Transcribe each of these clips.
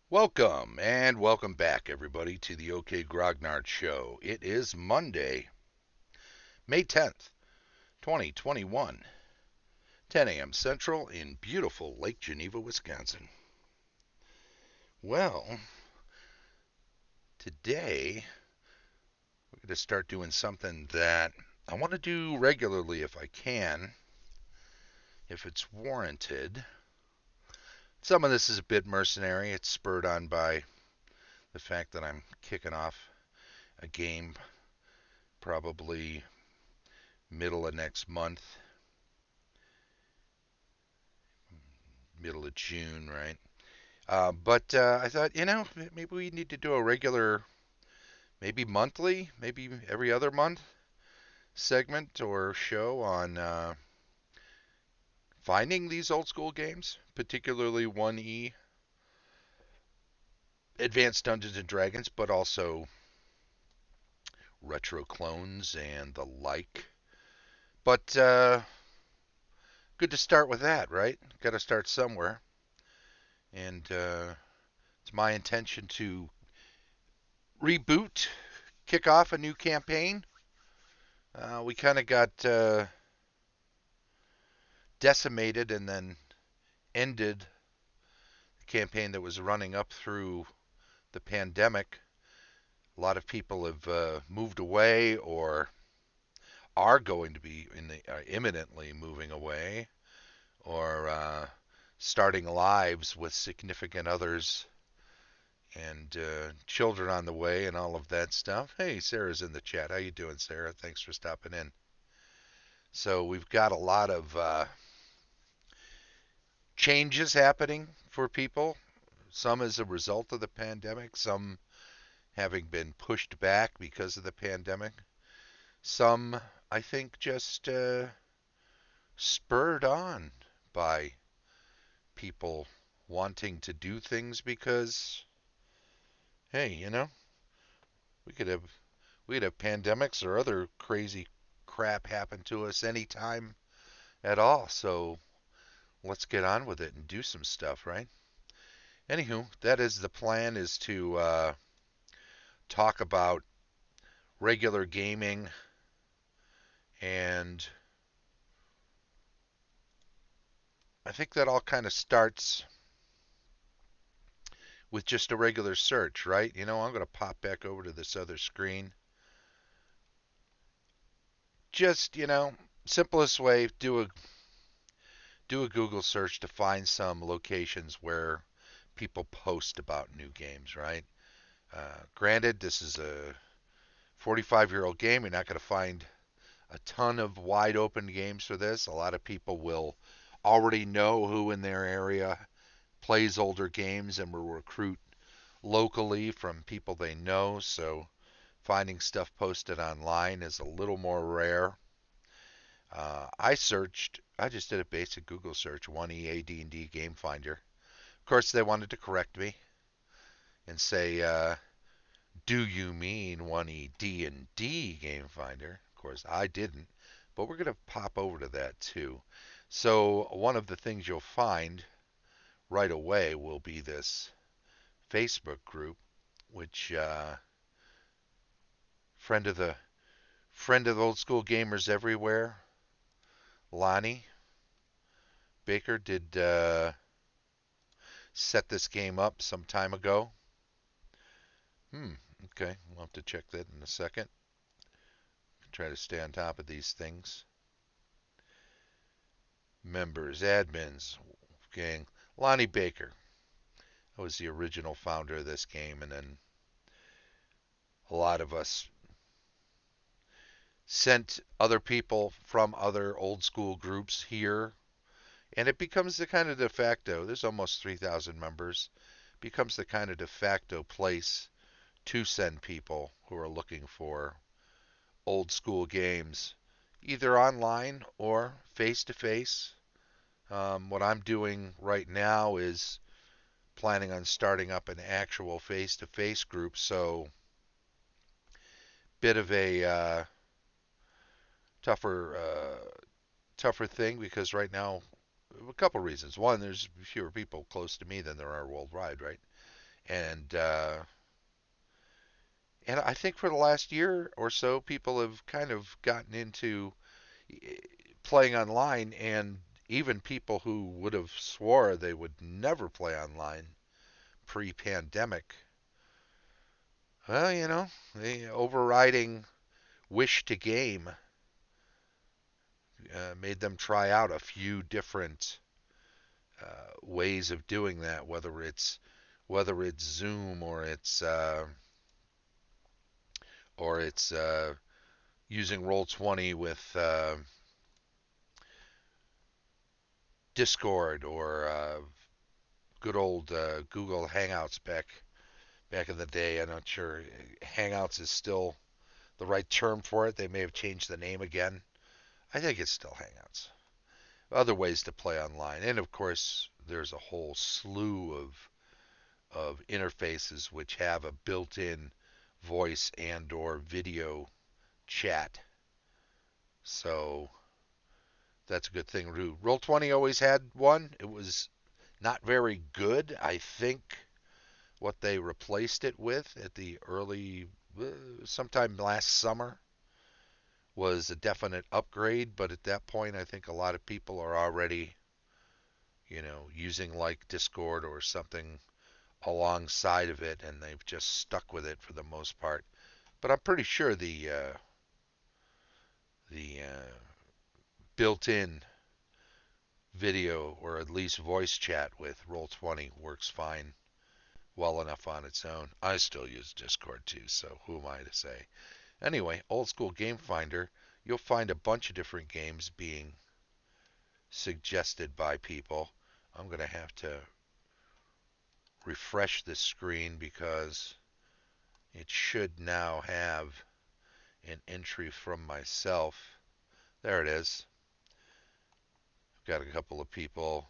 Welcome and welcome back, everybody, to the OK Grognard Show. It is Monday, May 10th, 2021, 10 a.m. Central in beautiful Lake Geneva, Wisconsin. Well, today we're going to start doing something that I want to do regularly if I can, if it's warranted. Some of this is a bit mercenary. It's spurred on by the fact that I'm kicking off a game probably middle of next month, middle of June, right? But I thought, maybe we need to do a regular, maybe monthly, maybe every other month segment or show on finding these old school games, particularly 1E, Advanced Dungeons and Dragons, but also retro clones and the like. But good to start with that, right? Got to start somewhere. And it's my intention to reboot, kick off a new campaign. We kind of got decimated and then ended the campaign that was running up through the pandemic. A lot of people have moved away or are going to be imminently moving away or starting lives with significant others and children on the way and all of that stuff. Hey, Sarah's in the chat. How you doing, Sarah? Thanks for stopping in. So we've got a lot of changes happening for people, some as a result of the pandemic, some having been pushed back because of the pandemic, some, I think, just spurred on by people wanting to do things because, hey, we could have we could have pandemics or other crazy crap happen to us anytime at all. So let's get on with it and do some stuff, right? Anywho, that is the plan: is to talk about regular gaming, and I think that all kind of starts with just a regular search, right? I'm going to pop back over to this other screen. Just, simplest way, do a Google search to find some locations where people post about new games, right? Granted, this is a 45-year-old game. You're not going to find a ton of wide open games for this. A lot of people will already know who in their area plays older games and will recruit locally from people they know. So finding stuff posted online is a little more rare. I just did a basic Google search, 1E AD&D Game Finder. Of course, they wanted to correct me and say, do you mean 1E D&D Game Finder? Of course, I didn't, but we're going to pop over to that too. So one of the things you'll find right away will be this Facebook group, which friend of the friend of the old school gamers everywhere, Lonnie Baker, did set this game up some time ago. Okay, we'll have to check that in a second. Try to stay on top of these things. Members, admins, gang. Lonnie Baker was the original founder of this game, and then a lot of us sent other people from other old school groups here, and it becomes the kind of de facto. There's almost 3,000 members. Becomes the kind of de facto place to send people who are looking for old school games, either online or face to face. What I'm doing right now is planning on starting up an actual face to face group, so bit of a tougher tougher thing because right now a couple reasons. One, there's fewer people close to me than there are worldwide, right? and uh, and I think for the last year or so, people have kind of gotten into playing online, and even people who would have swore they would never play online pre-pandemic, well, the overriding wish to game made them try out a few different ways of doing that, whether it's Zoom or it's using Roll20 with Discord or good old Google Hangouts back in the day. I'm not sure Hangouts is still the right term for it. They may have changed the name again. I think it's still Hangouts. Other ways to play online, and of course, there's a whole slew of interfaces which have a built-in voice and or video chat. So that's a good thing. Roll20 always had one. It was not very good. I think what they replaced it with at the early, sometime last summer, was a definite upgrade. But at that point, I think a lot of people are already, using like Discord or something alongside of it, and they've just stuck with it for the most part. But I'm pretty sure the built-in video or at least voice chat with Roll20 works fine, well enough on its own. I still use Discord too, so who am I to say? Anyway, Old School Game Finder, you'll find a bunch of different games being suggested by people. I'm going to have to refresh this screen because it should now have an entry from myself. There it is. I've got a couple of people.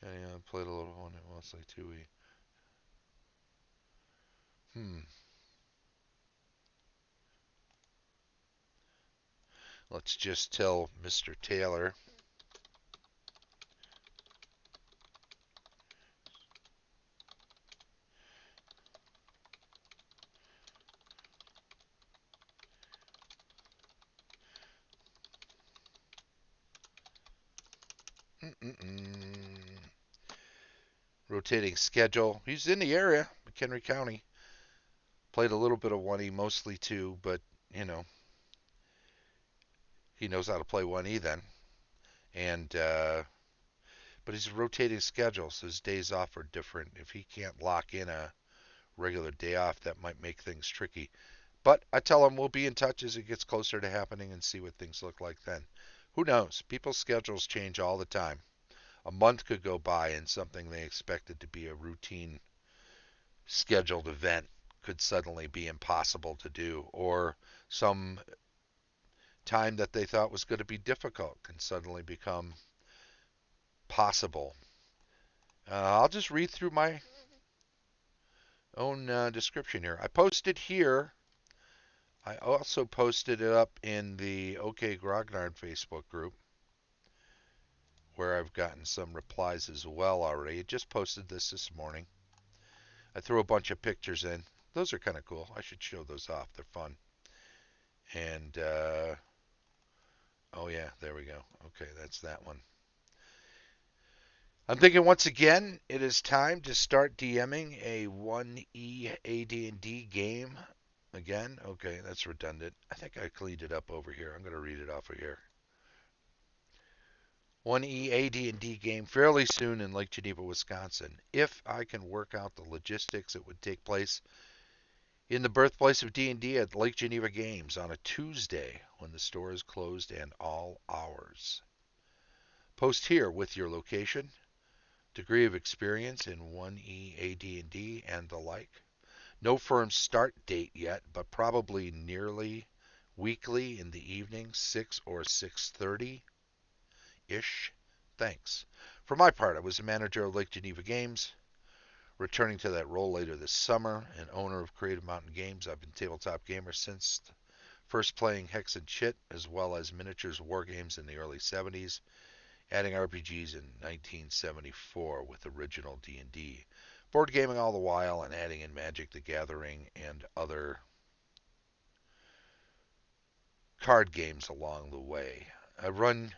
Yeah, I played a little one. It was like 2E. Let's just tell Mr. Taylor. Mm-mm-mm. Rotating schedule. He's in the area, McHenry County. Played a little bit of 1E, mostly 2, but, you know, he knows how to play 1E then. And, but he's rotating schedule, so his days off are different. If he can't lock in a regular day off, that might make things tricky. But I tell him we'll be in touch as it gets closer to happening and see what things look like then. Who knows? People's schedules change all the time. A month could go by and something they expected to be a routine scheduled event could suddenly be impossible to do, or some time that they thought was going to be difficult can suddenly become possible. I'll just read through my own description here. I posted here. I also posted it up in the OK Grognard Facebook group, where I've gotten some replies as well already. I just posted this morning. I threw a bunch of pictures in. Those are kind of cool. I should show those off. They're fun. And, oh yeah, there we go. Okay, that's that one. I'm thinking once again, it is time to start DMing a 1E AD&D game. Again, okay, that's redundant. I think I cleaned it up over here. I'm going to read it off of here. 1E AD&D game fairly soon in Lake Geneva, Wisconsin. If I can work out the logistics, it would take place in the birthplace of D&D at Lake Geneva Games on a Tuesday when the store is closed and all hours. Post here with your location, degree of experience in 1E AD&D, and the like. No firm start date yet, but probably nearly weekly in the evening, 6 or 6:30-ish. Thanks. For my part, I was the manager of Lake Geneva Games, returning to that role later this summer, and owner of Creative Mountain Games. I've been tabletop gamer since first playing Hex and Chit, as well as miniatures war games in the early 70s, adding RPGs in 1974 with original D&D. board gaming all the while and adding in Magic the Gathering and other card games along the way. I run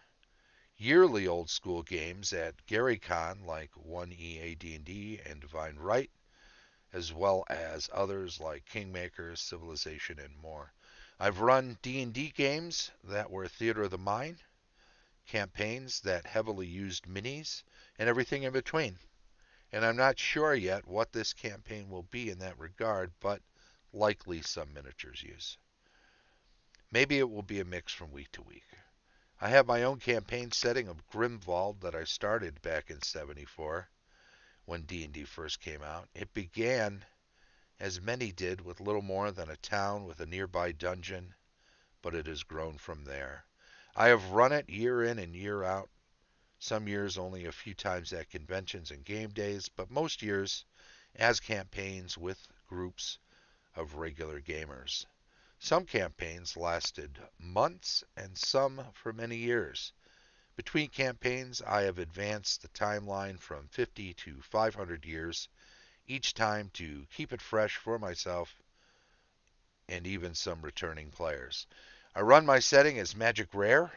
yearly old school games at GaryCon like 1E AD&D and Divine Right, as well as others like Kingmaker, Civilization, and more. I've run D&D games that were Theater of the Mind, campaigns that heavily used minis, and everything in between. And I'm not sure yet what this campaign will be in that regard, but likely some miniatures use. Maybe it will be a mix from week to week. I have my own campaign setting of Grimwald that I started back in '74 when D&D first came out. It began, as many did, with little more than a town with a nearby dungeon, but it has grown from there. I have run it year in and year out, some years only a few times at conventions and game days, but most years as campaigns with groups of regular gamers. Some campaigns lasted months and some for many years. Between campaigns, I have advanced the timeline from 50 to 500 years, each time to keep it fresh for myself and even some returning players. I run my setting as Magic Rare,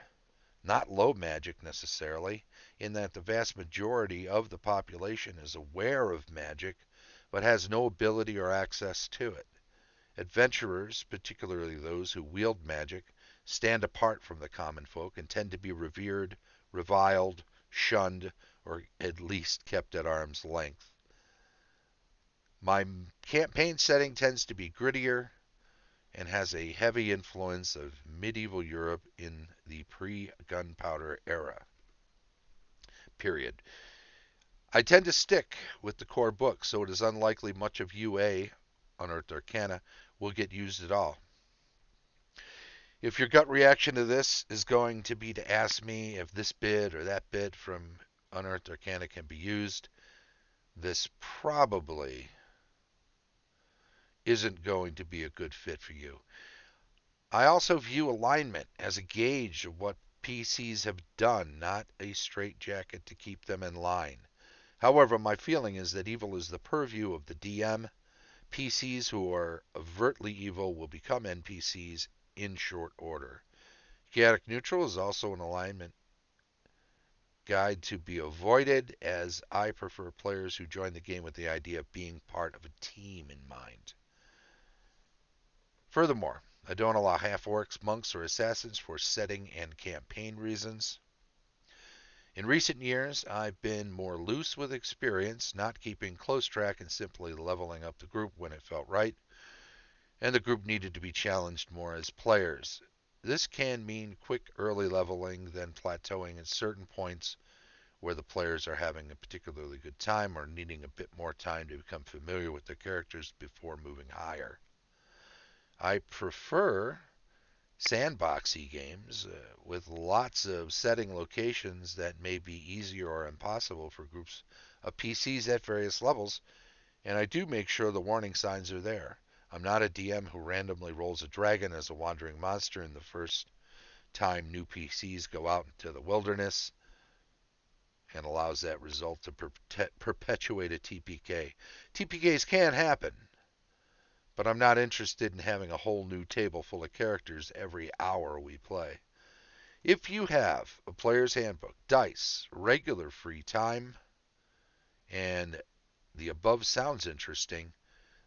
not low magic necessarily, in that the vast majority of the population is aware of magic but has no ability or access to it. Adventurers, particularly those who wield magic, stand apart from the common folk and tend to be revered, reviled, shunned, or at least kept at arm's length. My campaign setting tends to be grittier and has a heavy influence of medieval Europe in the pre-gunpowder era. Period. I tend to stick with the core book, so it is unlikely much of UA, Unearthed Arcana, will get used at all. If your gut reaction to this is going to be to ask me if this bit or that bit from Unearthed Arcana can be used, this probably isn't going to be a good fit for you. I also view alignment as a gauge of what PCs have done, not a straitjacket to keep them in line. However, my feeling is that evil is the purview of the DM. PCs who are overtly evil will become NPCs in short order. Chaotic Neutral is also an alignment guide to be avoided, as I prefer players who join the game with the idea of being part of a team in mind. Furthermore, I don't allow half-orcs, monks, or assassins for setting and campaign reasons. In recent years, I've been more loose with experience, not keeping close track and simply leveling up the group when it felt right, and the group needed to be challenged more as players. This can mean quick early leveling, then plateauing at certain points where the players are having a particularly good time or needing a bit more time to become familiar with their characters before moving higher. I prefer sandboxy games with lots of setting locations that may be easier or impossible for groups of PCs at various levels, and I do make sure the warning signs are there. I'm not a DM who randomly rolls a dragon as a wandering monster in the first time new PCs go out into the wilderness and allows that result to perpetuate a TPK. TPKs can happen, but I'm not interested in having a whole new table full of characters every hour we play. If you have a player's handbook, dice, regular free time, and the above sounds interesting,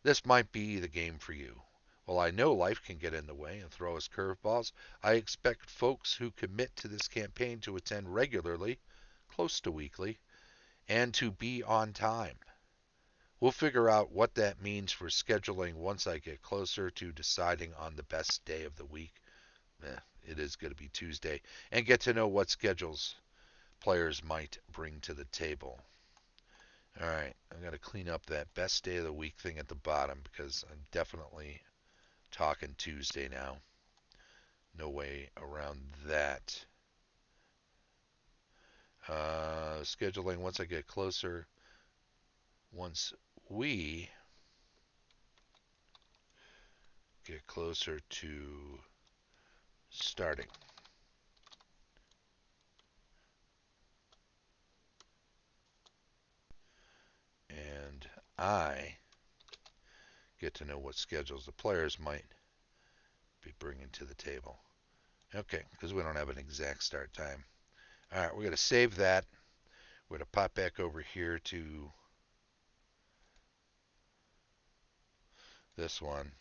this might be the game for you. While I know life can get in the way and throw us curveballs, I expect folks who commit to this campaign to attend regularly, close to weekly, and to be on time. We'll figure out what that means for scheduling once I get closer to deciding on the best day of the week. It is going to be Tuesday, and get to know what schedules players might bring to the table. All right, I've got to clean up that best day of the week thing at the bottom because I'm definitely talking Tuesday now. No way around that. Scheduling once I get closer. Once we get closer to starting. And I get to know what schedules the players might be bringing to the table. Okay, because we don't have an exact start time. All right, we're going to save that. We're going to pop back over here to this one.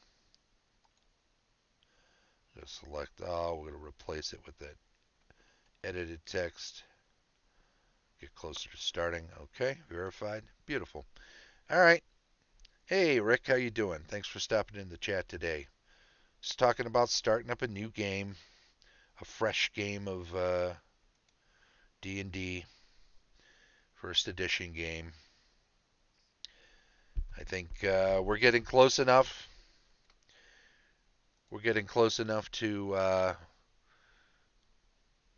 Going to select all. We're going to replace it with that edited text. Get closer to starting. Okay, verified. Beautiful. All right. Hey, Rick, how you doing? Thanks for stopping in the chat today. Just talking about starting up a new game, a fresh game of D&D, first edition game. I think we're getting close enough. We're getting close enough to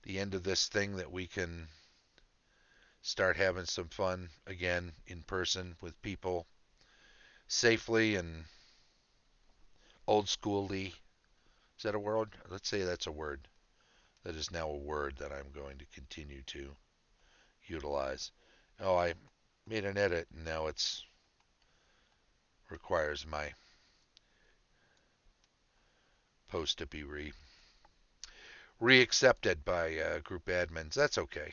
the end of this thing that we can start having some fun again in person with people safely and old schooly. Is that a word? Let's say that's a word. That is now a word that I'm going to continue to utilize. Oh, I made an edit and now it's requires my post to be re-accepted by group admins. That's okay.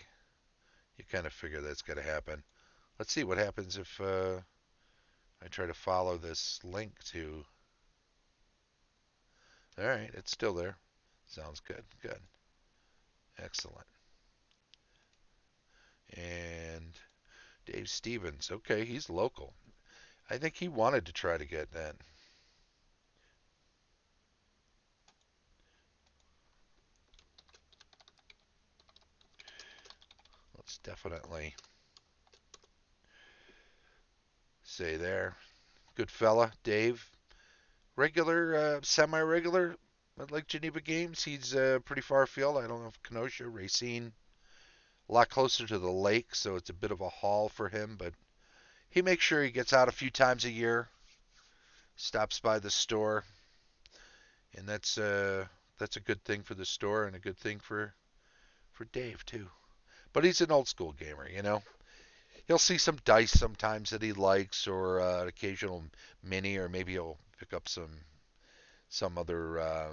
You kind of figure that's going to happen. Let's see what happens if I try to follow this link to. All right, it's still there. Sounds good. Good. Excellent. And Dave Stevens. Okay, he's local. I think he wanted to try to get that. Let's definitely say there. Good fella, Dave. Regular, semi-regular, like Geneva Games. He's pretty far afield. I don't know if Kenosha, Racine, a lot closer to the lake, so it's a bit of a haul for him. But he makes sure he gets out a few times a year, stops by the store, and that's a good thing for the store and a good thing for Dave too. But he's an old school gamer, you know. He'll see some dice sometimes that he likes, or an occasional mini, or maybe he'll pick up some other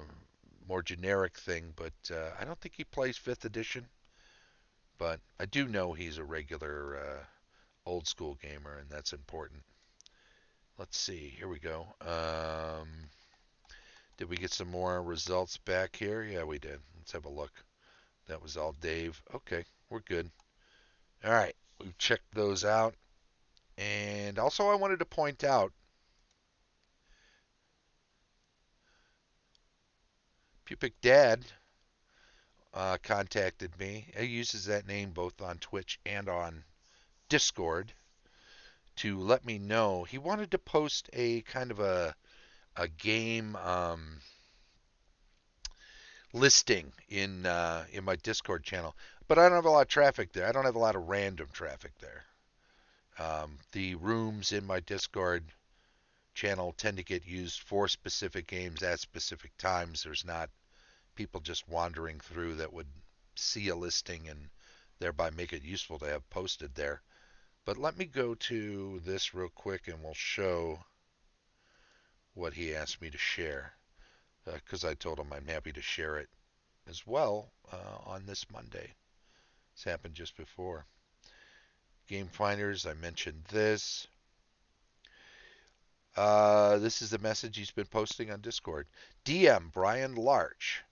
more generic thing. But I don't think he plays fifth edition. But I do know he's a regular old school gamer, and that's important. Let's see. Here we go. Did we get some more results back here? Yeah, we did. Let's have a look. That was all Dave. Okay, we're good. All right, we've checked those out. And also, I wanted to point out Pupic Dad contacted me. He uses that name both on Twitch and on Discord to let me know he wanted to post a kind of a game listing in my Discord channel, but I don't have a lot of traffic there. I don't have a lot of random traffic there. The rooms in my Discord channel tend to get used for specific games at specific times. There's not people just wandering through that would see a listing and thereby make it useful to have posted there. But let me go to this real quick and we'll show what he asked me to share. Because I told him I'm happy to share it as well on this Monday. This happened just before. Game Finders, I mentioned this. This is the message he's been posting on Discord. DM Brian Larch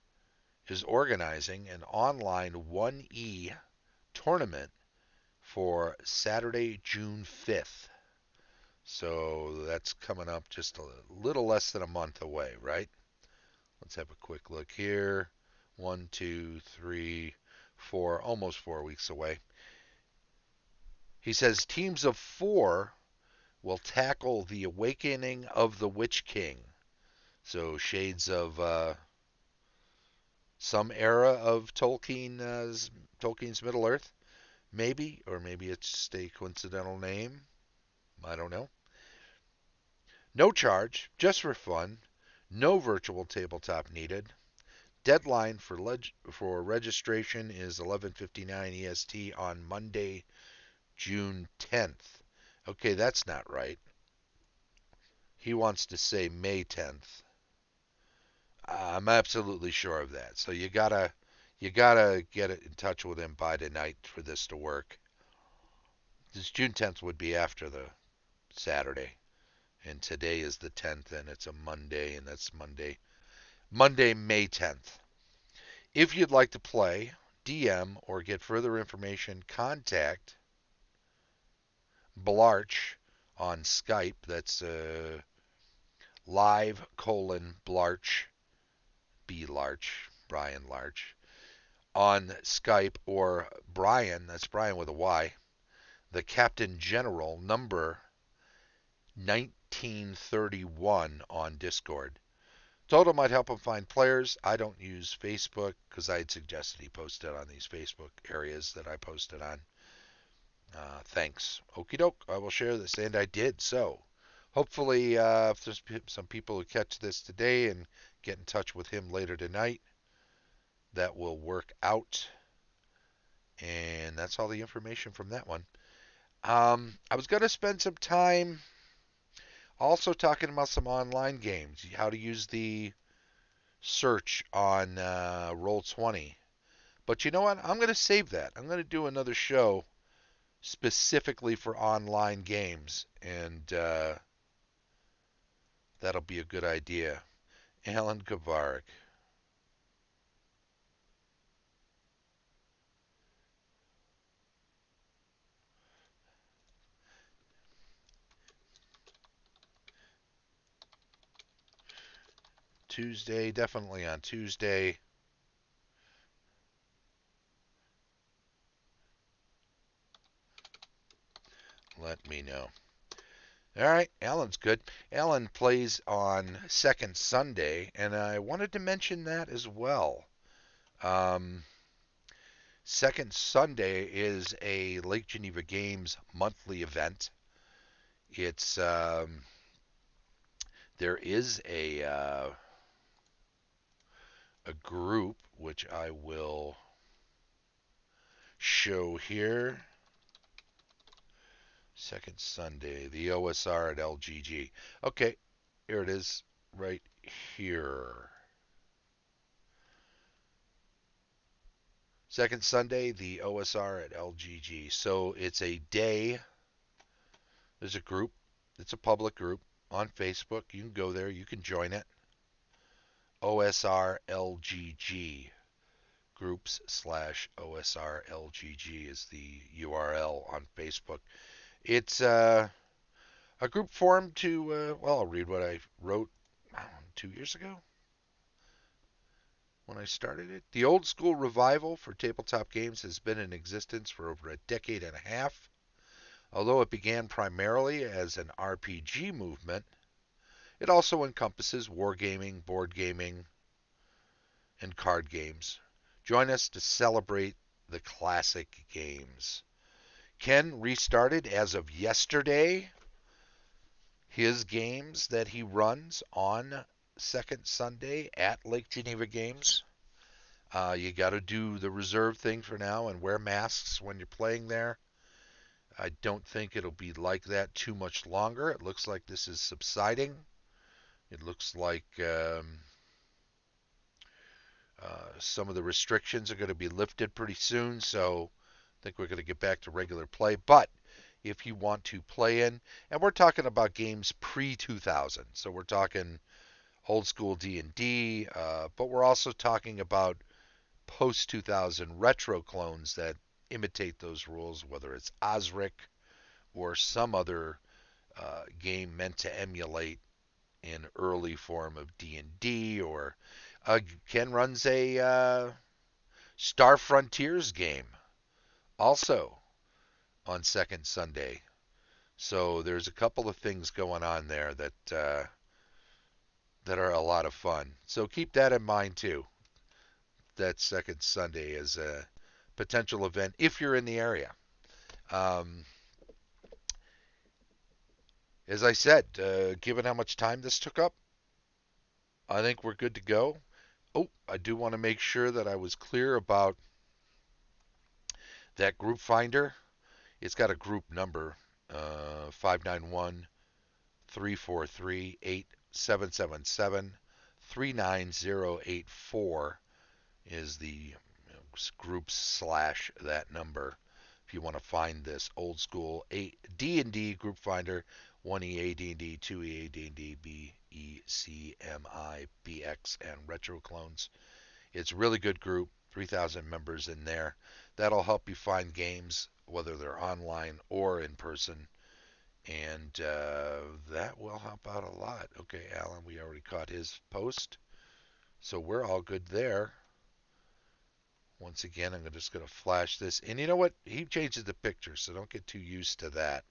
is organizing an online 1E tournament for Saturday, June 5th. So that's coming up just a little less than a month away, right? Let's have a quick look here. 1, 2, 3, 4, almost 4 weeks away. He says teams of 4 will tackle the awakening of the Witch King. So shades of some era of Tolkien's Middle Earth, maybe, or maybe it's just a coincidental name. I don't know. No charge, just for fun. No virtual tabletop needed. Deadline for registration is 11:59 EST on Monday, June 10th. Okay, that's not right. He wants to say May 10th. I'm absolutely sure of that. So you gotta get in touch with him by tonight for this to work. This June 10th would be after the Saturday, and today is the 10th, and it's a Monday, and that's Monday, May 10th. If you'd like to play, DM, or get further information, contact Blarch on Skype. That's live:_Blarch, B Larch, Brian Larch, on Skype, or Brian, that's Brian with a Y, the Captain General, number 1931 on Discord. Total might help him find players. I don't use Facebook because I had suggested he posted on these Facebook areas that I posted on. Thanks. Okie doke. I will share this, and I did. So hopefully, if there's some people who catch this today and get in touch with him later tonight, that will work out. And that's all the information from that one. I was going to spend some time also talking about some online games, how to use the search on Roll20. But you know what? I'm going to save that. I'm going to do another show specifically for online games, and that'll be a good idea. Alan Kavarik. Tuesday, definitely on Tuesday. Let me know. All right, Alan's good. Alan plays on second Sunday, and I wanted to mention that as well. Um, Second Sunday is a Lake Geneva Games monthly event. It's there is a group which I will show here. Second Sunday, the OSR at LGG. Okay, here it is, right here. Second Sunday, the OSR at LGG. So it's a day. There's a group. It's a public group on Facebook. You can go there. You can join it. OSR LGG. Groups/OSR LGG is the URL on Facebook. It's a group formed to, well, I'll read what I wrote 2 years ago when I started it. The old school revival for tabletop games has been in existence for over a decade and a half. Although it began primarily as an RPG movement, it also encompasses wargaming, board gaming, and card games. Join us to celebrate the classic games. Ken restarted as of yesterday his games that he runs on second Sunday at Lake Geneva Games. You got to do the reserve thing for now and wear masks when you're playing there. I don't think it'll be like that too much longer. It looks like this is subsiding. It looks like some of the restrictions are going to be lifted pretty soon, so I think we're going to get back to regular play. But if you want to play in, and we're talking about games pre-2000, so we're talking old school D&D, but we're also talking about post-2000 retro clones that imitate those rules, whether it's Osric or some other game meant to emulate an early form of D&D, or Ken runs a Star Frontiers game also on second Sunday. So there's a couple of things going on there that are a lot of fun. So keep that in mind too. That second Sunday is a potential event if you're in the area. Um, as I said, given how much time this took up, I think we're good to go. Oh, I do want to make sure that I was clear about that group finder. It's got a group number, 591 343 8777 39084 is the group slash that number. If you want to find this old school D&D group finder, 1E AD&D, 2E AD&D, BECMI, BX, and Retro Clones. It's a really good group, 3,000 members in there. That'll help you find games, whether they're online or in person, and that will help out a lot. Okay, Alan, we already caught his post, so we're all good there. Once again, I'm just going to flash this. And you know what? He changes the picture, so don't get too used to that.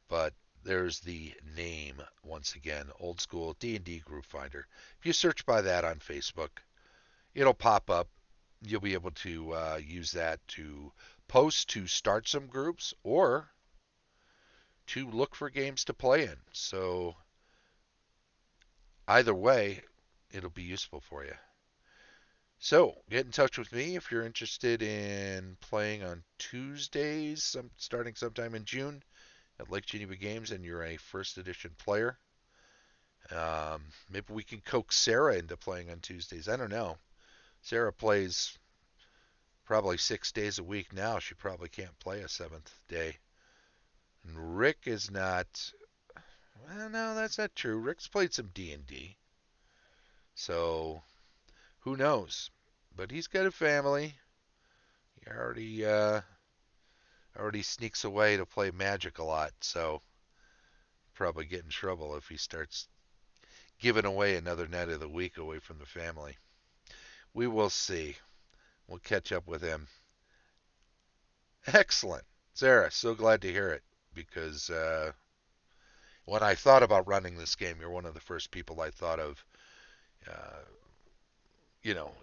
But there's the name, once again, Old School D&D Group Finder. If you search by that on Facebook, it'll pop up. You'll be able to use that to post to start some groups or to look for games to play in. So either way, it'll be useful for you. So get in touch with me if you're interested in playing on Tuesdays, starting sometime in June at Lake Geneva Games, and you're a first edition player. Maybe we can coax Sarah into playing on Tuesdays. I don't know. Sarah plays probably 6 days a week now. She probably can't play a seventh day. And Rick is not. Well, no, that's not true. Rick's played some D&D, so who knows? But he's got a family. He already sneaks away to play Magic a lot, so probably get in trouble if he starts giving away another night of the week away from the family. We will see. We'll catch up with him. Excellent. Sarah, so glad to hear it, because when I thought about running this game, you're one of the first people I thought of. Uh,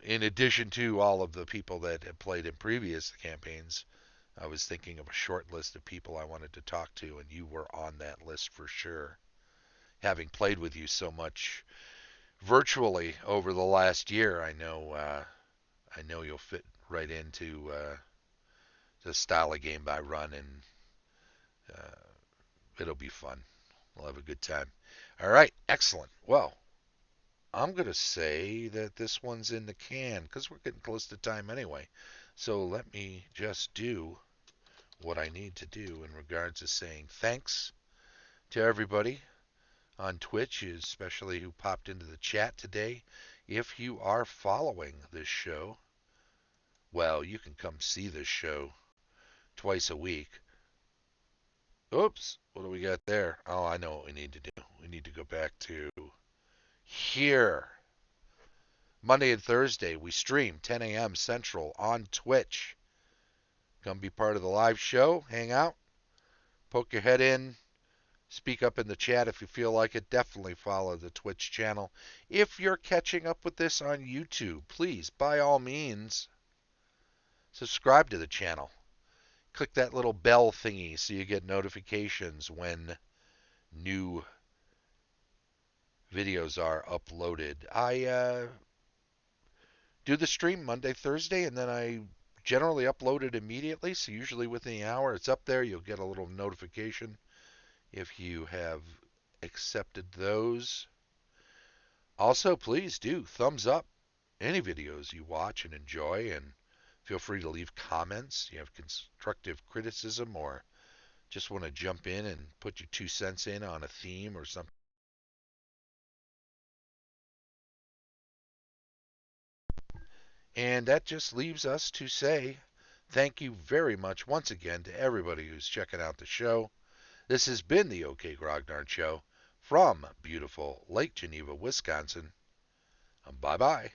in addition to all of the people that had played in previous campaigns, I was thinking of a short list of people I wanted to talk to, and you were on that list for sure. Having played with you so much virtually over the last year, I know you'll fit right into the style of game I run, and it'll be fun. We'll have a good time. All right, excellent. Well, I'm going to say that this one's in the can because we're getting close to time anyway. So let me just do what I need to do in regards to saying thanks to everybody on Twitch, especially who popped into the chat today. If you are following this show, well, you can come see this show twice a week. Oops, what do we got there? Oh, I know what we need to do. We need to go back to here. Monday and Thursday, we stream 10 a.m. Central on Twitch. Come be part of the live show, hang out, poke your head in, speak up in the chat if you feel like it. Definitely follow the Twitch channel. If you're catching up with this on YouTube, please, by all means, subscribe to the channel. Click that little bell thingy so you get notifications when new videos are uploaded. I do the stream Monday, Thursday, and then I generally upload it immediately. So usually within an hour, it's up there. You'll get a little notification if you have accepted those. Also, please do thumbs up any videos you watch and enjoy, and feel free to leave comments. You have constructive criticism or just want to jump in and put your 2 cents in on a theme or something. And that just leaves us to say thank you very much once again to everybody who's checking out the show. This has been the OK Grognard Show from beautiful Lake Geneva, Wisconsin. Bye-bye.